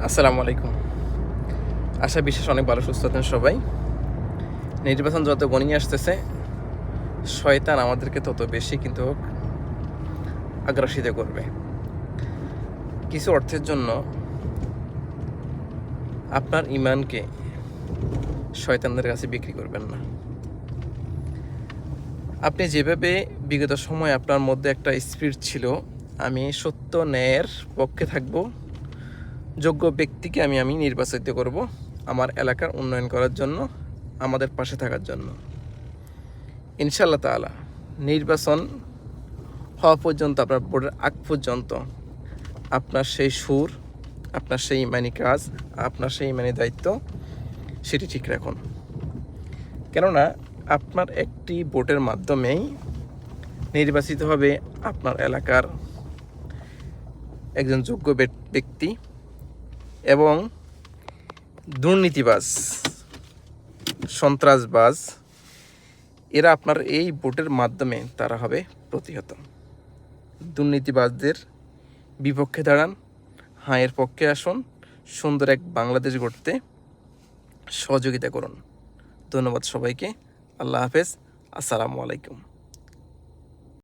আসসালামু আলাইকুম। আশা বিশ্বাস অনেক ভালো সুস্থ আছেন সবাই। নির্বাচন যত ঘনিয়ে আসতেছে, শয়তান আমাদেরকে তত বেশি কিন্তু আগ্রাসিত করবে। কিছু অর্থের জন্য আপনার ইমানকে শয়তানদের কাছে বিক্রি করবেন না। আপনি যেভাবে বিগত সময় আপনার মধ্যে একটা স্পিরিট ছিল, আমি সত্য ন্যায়ের পক্ষে থাকব, যোগ্য ব্যক্তিকে আমি নির্বাচিত করব আমার এলাকার উন্নয়ন করার জন্য, আমাদের পাশে থাকার জন্য। ইনশাআল্লাহ তাআলা নির্বাচন হওয়া পর্যন্ত, আপনার ভোটের আগ পর্যন্ত আপনার সেই সুর, আপনার সেই ইমানি কাজ, আপনার সেই ইমানি দায়িত্ব সেটি ঠিক রাখুন। কেননা আপনার একটি ভোটের মাধ্যমেই নির্বাচিত হবে আপনার এলাকার একজন যোগ্য ব্যক্তি, এবং দুর্নীতিবাজ, সন্ত্রাসবাজ এরা আপনার এই ভোটের মাধ্যমে তারা হবে প্রতিহত। দুর্নীতিবাজদের বিপক্ষে দাঁড়ান, এর পক্ষে আসুন, সুন্দর এক বাংলাদেশ গড়তে সহযোগিতা করুন। ধন্যবাদ সবাইকে। আল্লাহ হাফেজ। আসসালামু আলাইকুম।